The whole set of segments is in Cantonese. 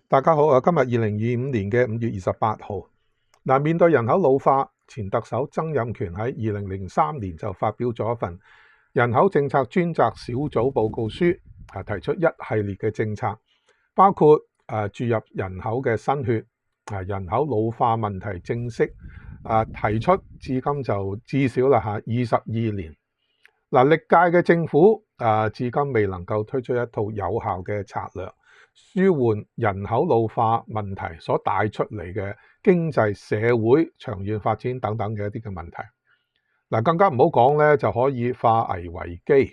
大家好，今日2025年嘅5月28號。面對人口老化，前特首曾蔭權喺2003年就發表咗一份人口政策專責小組報告書，提出一系列嘅政策，包括注入人口嘅新血，人口老化問題正式提出，至今就至少22年。歷屆嘅政府至今未能夠推出一套有效嘅策略，舒緩人口老化問題所帶出嚟嘅經濟社會長遠發展等等嘅一啲嘅問題。更加唔好講咧，就可以化危為機，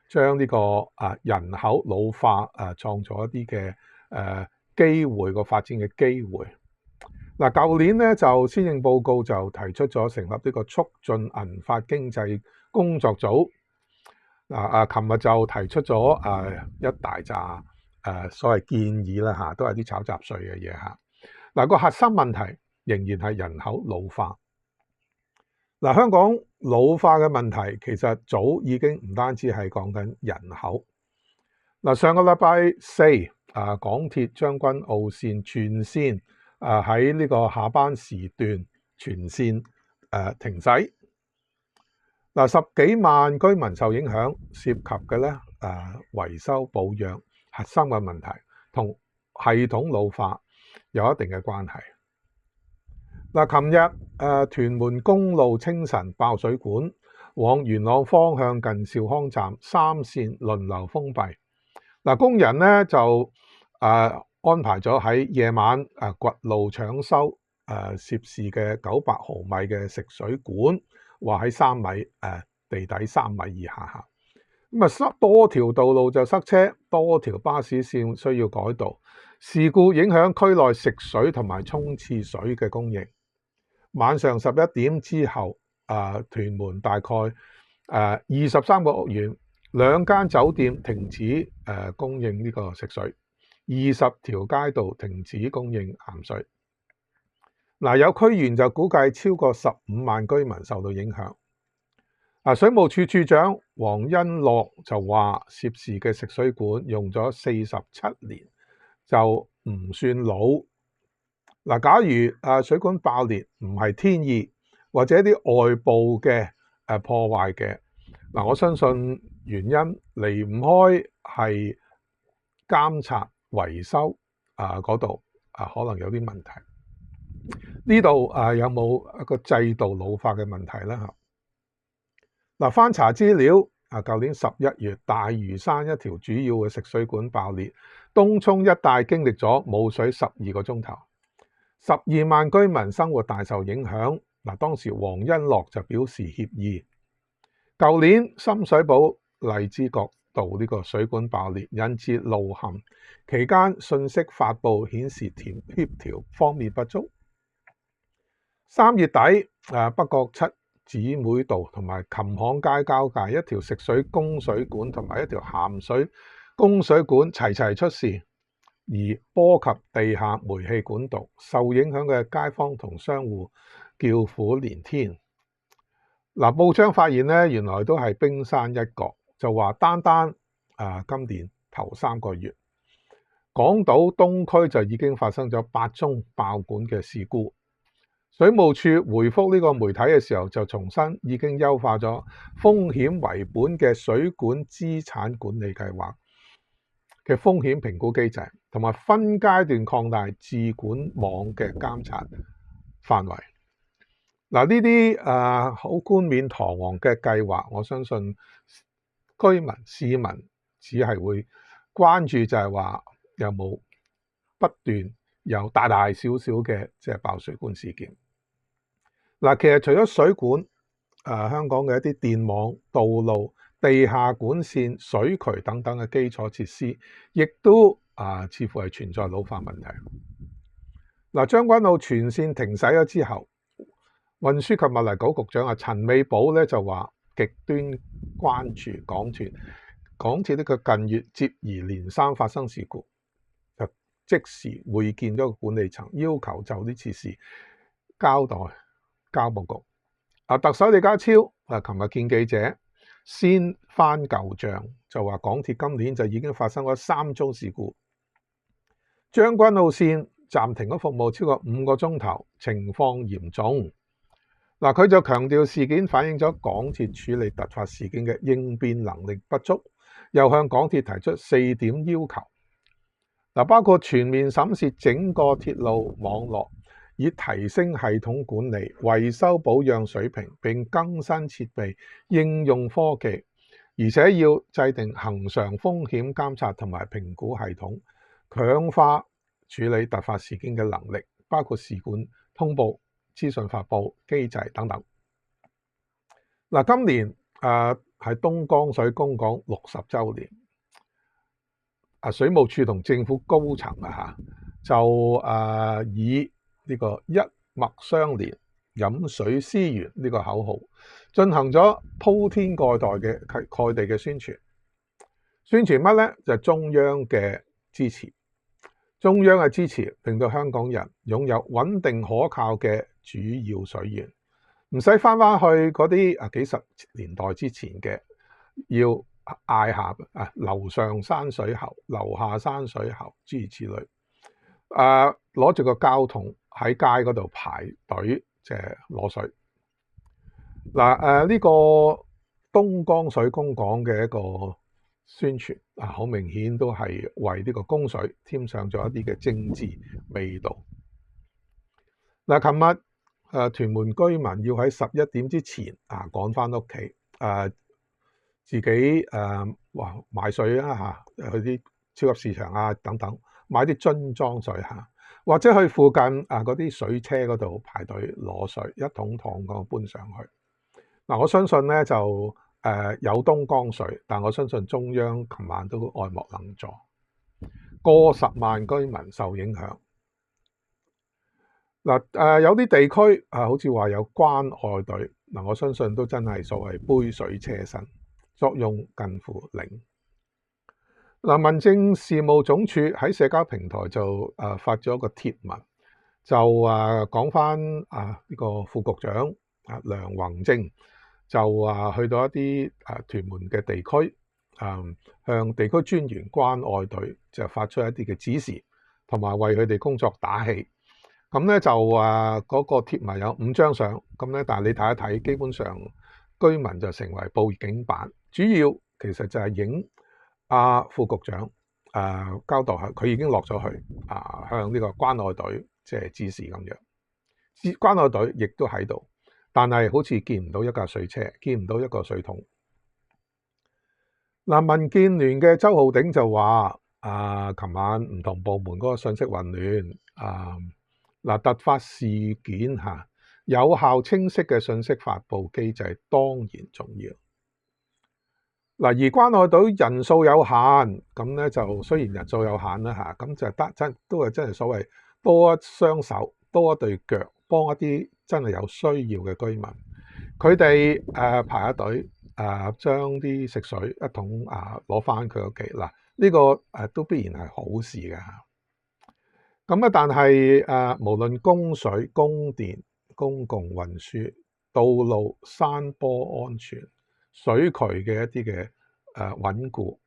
將呢個人口老化創造一啲嘅機會，個發展嘅機會。舊年咧就施政報告就提出咗成立呢個促進銀髮經濟工作組。琴日就提出咗一大扎所謂建議啦，都係啲炒雜碎嘅嘢嚇。個核心問題仍然係人口老化。香港老化嘅問題其實早已經唔單止係講緊人口。上個禮拜四港鐵將軍澳線全線喺呢個下班時段全線停駛。10幾萬居民受影響，涉及嘅咧維修保養核心嘅問題，同系統老化有一定嘅關係。琴日屯門公路清晨爆水管，往元朗方向近兆康站3線輪流封閉。工人咧就安排咗喺夜晚掘路搶修涉事嘅900毫米嘅食水管，話喺3米地底3米以下。多條道路就塞車，多條巴士線需要改道，事故影響區內食水同埋沖廁水嘅供應。晚上11點之後，屯門大概23個屋苑、2間酒店停止供應呢個食水，20條街道停止供應鹹水。有區員就估計超過15萬居民受到影響。水務署署長黃欣樂就話，涉事嘅食水管用咗47年，就唔算老。假如水管爆裂唔係天意，或者啲外部嘅破壞嘅，我相信原因離唔開係監察維修嗰度可能有啲問題。呢度有冇一個制度老化嘅問題呢？翻查資料，舊年11月大嶼山一條主要嘅食水管爆裂，東涌一帶經歷咗冇水12個鐘頭，12萬居民生活大受影響。當時黃欣樂就表示歉意。舊年深水埗荔枝角道呢個水管爆裂，引致路陷，期間信息發布顯示協調方面不足。3月底北角7姊妹道同埋琴行街交界一條食水供水管同埋一條鹹水供水管齊出事，而波及地下煤氣管道，受影響嘅街坊同商戶叫苦連天。報章發現咧，原來都係冰山一角，就話單今年頭3個月，港島東區就已經發生咗8宗爆管嘅事故。水務署回覆呢個媒體嘅時候，就重申已經優化咗風險為本嘅水管資產管理計劃嘅風險評估機制，同埋分階段擴大治管網嘅監察範圍。呢啲好冠冕堂皇嘅計劃，我相信居民市民只係會關注，就係話有冇不斷有大小小嘅爆水管事件。其實除咗水管，香港嘅一啲電網、道路、地下管線、水渠等等嘅基礎設施，亦都似乎係存在老化問題。將軍澳全線停駛咗之後，運輸及物流局局長陳美寶咧就話極端關注港鐵呢個近月接二連三發生事故，就即時會見咗個管理層，要求就呢次事交報告。特首李家超琴日見記者，先翻舊賬，就話港鐵今年就已經發生咗3宗事故，將軍澳線暫停咗服務超過5個鐘頭，情況嚴重。嗱，佢就強調事件反映咗港鐵處理突發事件嘅應變能力不足，又向港鐵提出4點要求。嗱，包括全面審視整個鐵路網絡，以提升系統管理、維修保養水平，並更新設備、應用科技，而且要制定恆常風險監察同埋評估系統，強化處理突發事件嘅能力，包括事故通報、資訊發布機制等等。嗱，今年係東江水供港60週年，水務署同政府高層就以呢個一脈相連、飲水思源呢個口號，進行咗鋪天蓋地嘅宣傳。宣傳乜呢？就係中央嘅支持。中央嘅支持令到香港人擁有穩定可靠嘅主要水源，唔使翻去嗰啲幾十年代之前嘅，要嗌下樓上山水喉、樓下山水喉諸如此類。攞住個膠桶喺街嗰度排隊，即係攞水。呢個東江水供港嘅一個宣傳好明顯都係為呢個供水添上咗一啲嘅政治味道。琴日屯門居民要喺11點之前趕翻屋企，自己買水去啲超級市場等等買啲樽裝水或者去附近嗰啲水車嗰度排隊攞水，一桶桶咁搬上去。我相信呢就有東江水，但我相信中央琴晚都愛莫能助，過10萬居民受影響。有啲地區好似話有關愛隊，我相信都真係所謂杯水車薪，作用近乎零。民政事務總署喺社交平台就發咗個貼文，就講翻呢個副局長梁宏正就去到一啲屯門嘅地區，向地區專員關愛隊就發出一啲嘅指示，同埋為佢哋工作打氣。咁咧就嗰個貼文有5張相，咁咧但係你睇一睇，基本上居民就成為佈景板，主要其實就係影副局長交代佢已經落咗去向呢個關愛隊即係指示咁樣。關愛隊亦都喺度，但係好似見唔到一架水車，見唔到一個水桶。民建聯嘅周浩鼎就話琴晚唔同部門嗰個信息混亂，突發事件有效清晰嘅信息發布機制當然重要。而關愛隊人數有限，咁咧就雖然人數有限啦咁就都係真係所謂多一雙手多一對腳，幫一啲真係有需要嘅居民，佢哋排下隊將啲食水一桶攞翻佢屋企。呢個都必然係好事嘅。咁但係無論供水、供電、公共運輸、道路、山坡安全、水渠嘅一啲嘅穩固、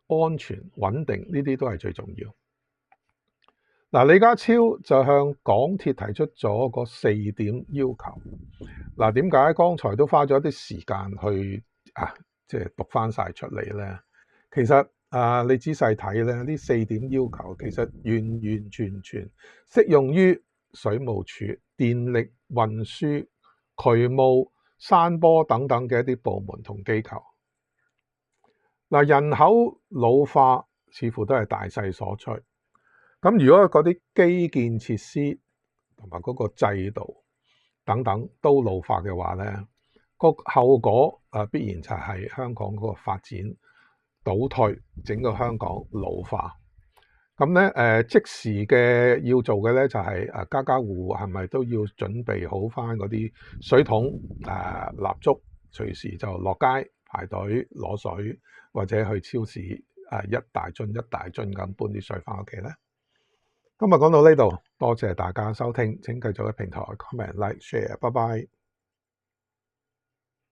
安全、穩定，呢啲都係最重要。李家超就向港鐵提出咗個4點要求。點解剛才都花咗啲時間去即係讀翻晒出嚟呢？其實你仔細睇咧，呢4點要求其實完完全全適用於水務署、電力運輸、渠務、山坡等等嘅一啲部門同機構。人口老化似乎都係大勢所趨。咁如果嗰啲基建設施同埋嗰個制度等等都老化嘅話呢，個後果必然就係香港嗰個發展倒退，整個香港老化。咁咧即時嘅要做嘅咧就係家家戶戶係咪都要準備好翻嗰啲水桶蠟燭，隨時就落街排隊攞水，或者去超市一大樽一大樽咁搬啲水翻屋企咧。今日講到呢度，多謝大家收聽，請繼續喺平台 comment、like、share，拜拜。